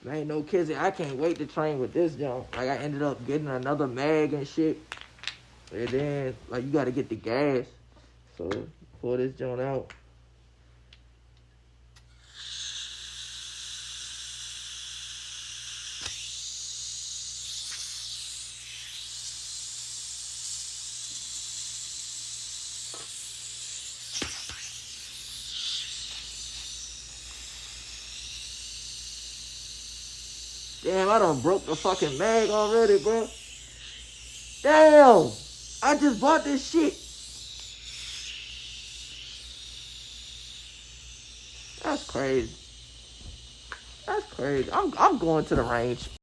Man, no kidding. I can't wait to train with this jump. Like, I ended up getting another mag and shit. And then, like, you got to get the gas. So, pull this joint out. Damn, I done broke the fucking mag already, bro. Damn! I just bought this shit. That's crazy. That's crazy. I'm going to the range.